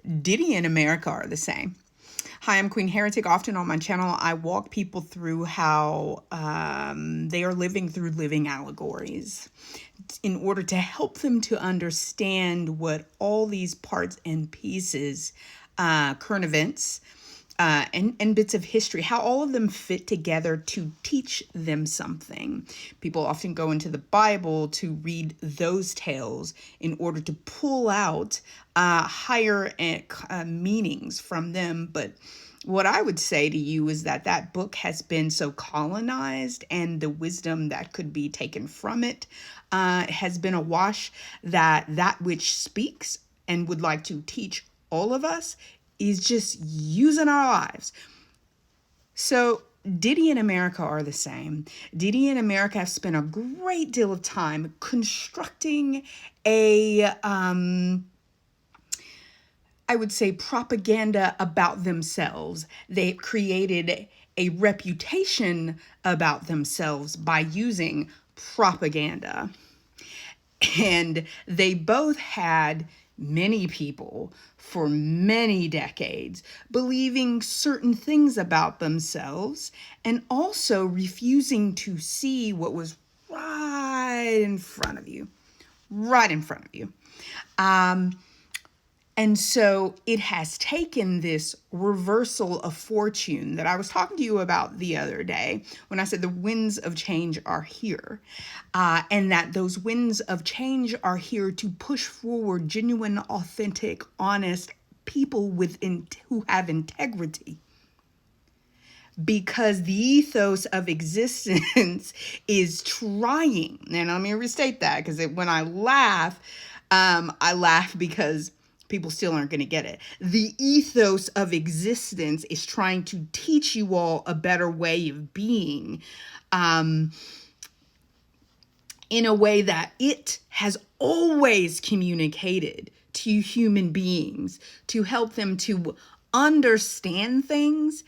Diddy and America are the same. Hi, I'm Queen Heretic. Often on my channel, I walk people through how they are living through living allegories in order to help them to understand what all these parts and pieces, current events, and bits of history, how all of them fit together to teach them something. People often go into the Bible to read those tales in order to pull out higher meanings from them. But what I would say to you is that that book has been so colonized, and the wisdom that could be taken from it has been awash, that that which speaks and would like to teach all of us is just using our lives. So Diddy and America are the same. Diddy and America have spent a great deal of time constructing a, I would say, propaganda about themselves. They created a reputation about themselves by using propaganda. And they both had many people for many decades believing certain things about themselves and also refusing to see what was right in front of you, right in front of you. And so it has taken this reversal of fortune that I was talking to you about the other day when I said the winds of change are here, and that those winds of change are here to push forward genuine, authentic, honest people who have integrity. Because the ethos of existence is trying, and let me restate that, because when I laugh because people still aren't going to get it. The ethos of existence is trying to teach you all a better way of being, in a way that it has always communicated to human beings to help them to understand things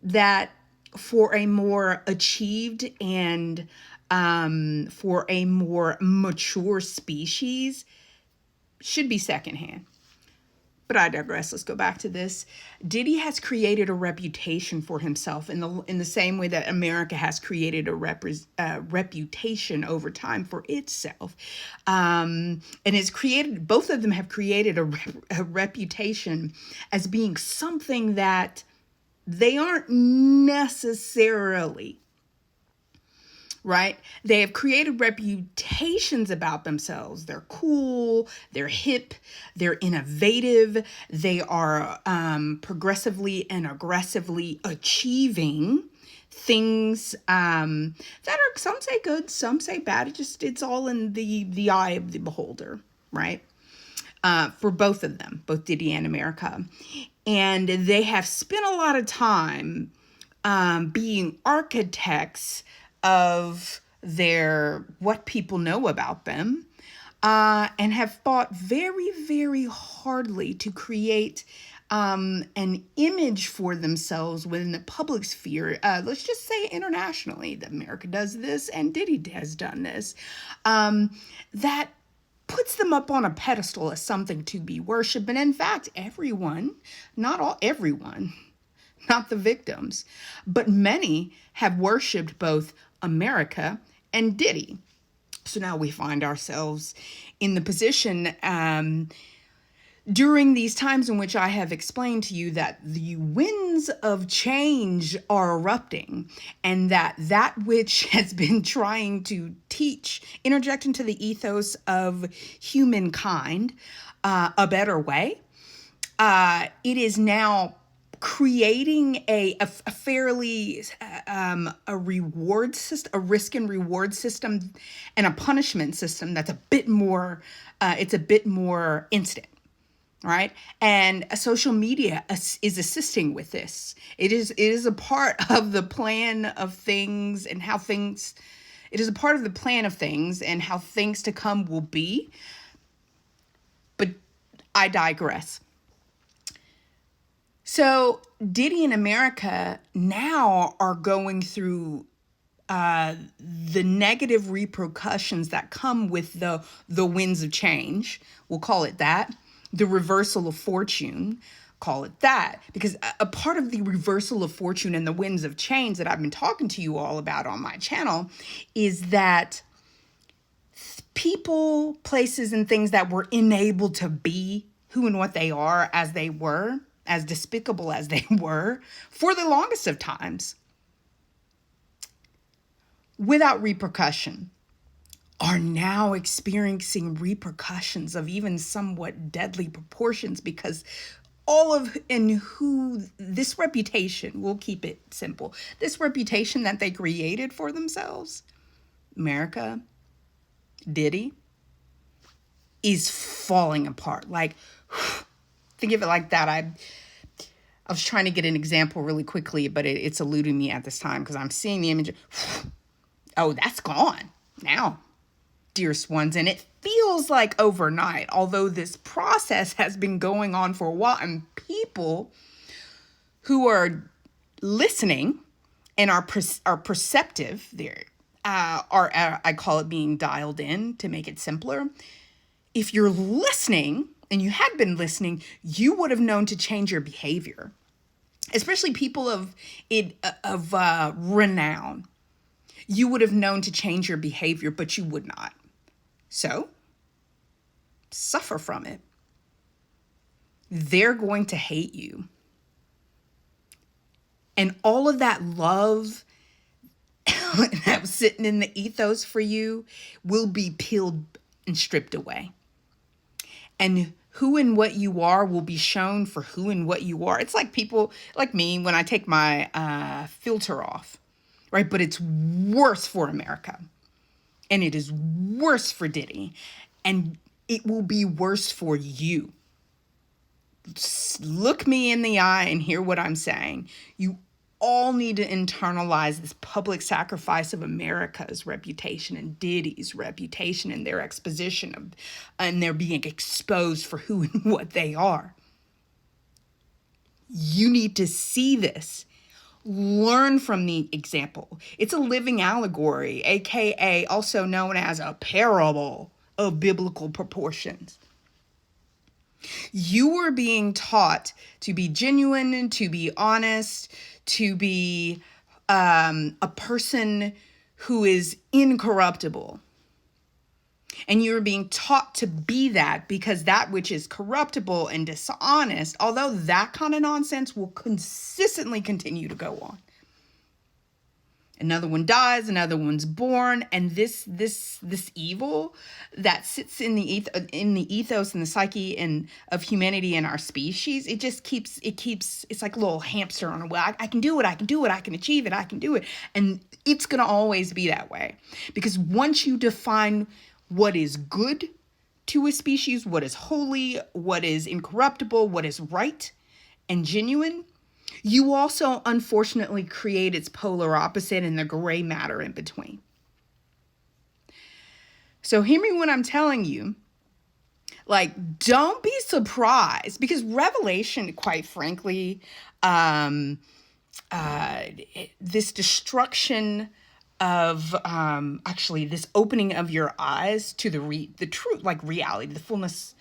that for a more achieved and for a more mature species should be secondhand. But I digress. Let's go back to this. Diddy has created a reputation for himself in the same way that America has created a reputation over time for itself, and it's created. Both of them have created a reputation as being something that they aren't necessarily. Right? They have created reputations about themselves. They're cool, they're hip, they're innovative, they are progressively and aggressively achieving things that are, some say good, some say bad. It's all in the eye of the beholder, right? For both of them, both Diddy and America. And they have spent a lot of time being architects of what people know about them, and have fought very, very hardly to create an image for themselves within the public sphere. Let's just say internationally, that America does this and Diddy has done this. That puts them up on a pedestal as something to be worshipped. And in fact, everyone, not the victims, but many have worshipped both America and Diddy. So now we find ourselves in the position during these times in which I have explained to you that the winds of change are erupting, and that which has been trying to interject into the ethos of humankind a better way, it is now creating a fairly a reward system, a risk and reward system, and a punishment system that's a bit more instant, right? And social media is assisting with this. It is a part of the plan of things and how things. It is a part of the plan of things and how things to come will be. But I digress. So Diddy and America now are going through the negative repercussions that come with the winds of change. We'll call it that. the reversal of fortune, call it that, because a part of the reversal of fortune and the winds of change that I've been talking to you all about on my channel is that people, places, and things that were enabled to be who and what they are as they were, as despicable as they were, for the longest of times, without repercussion, are now experiencing repercussions of even somewhat deadly proportions, because all of and who this reputation, we'll keep it simple, this reputation that they created for themselves, America, Diddy, is falling apart. Like, think of it like that. I was trying to get an example really quickly, but it's eluding me at this time because I'm seeing the image. Oh, that's gone now, dearest ones. And it feels like overnight, although this process has been going on for a while, and people who are listening and are perceptive, I call it being dialed in to make it simpler. If you're listening and you had been listening, you would have known to change your behavior, especially people of renown. You would have known to change your behavior, but you would not. So, suffer from it. They're going to hate you. And all of that love that was sitting in the ethos for you will be peeled and stripped away. And who and what you are will be shown for who and what you are. It's like people like me when I take my filter off, right? But it's worse for America. And it is worse for Diddy. And it will be worse for you. Look me in the eye and hear what I'm saying. You all need to internalize this public sacrifice of America's reputation and Diddy's reputation and their exposition of, and they're being exposed for who and what they are. You need to see this. Learn from the example. It's a living allegory, aka also known as a parable of biblical proportions. You were being taught to be genuine, to be honest, to be a person who is incorruptible. And you're being taught to be that because that which is corruptible and dishonest, although that kind of nonsense will consistently continue to go on. Another one dies, another one's born, and this evil that sits in the ethos and the psyche and of humanity and our species, it's like a little hamster on a wheel. I can do it, I can achieve it, I can do it. And it's gonna always be that way. Because once you define what is good to a species, what is holy, what is incorruptible, what is right and genuine, you also, unfortunately, create its polar opposite and the gray matter in between. So hear me when I'm telling you, like, don't be surprised, because Revelation, quite frankly, this destruction of, actually, this opening of your eyes to the truth, like reality, the fullness,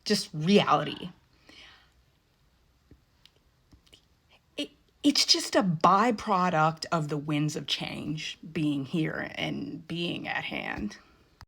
just reality. It's just a byproduct of the winds of change being here and being at hand.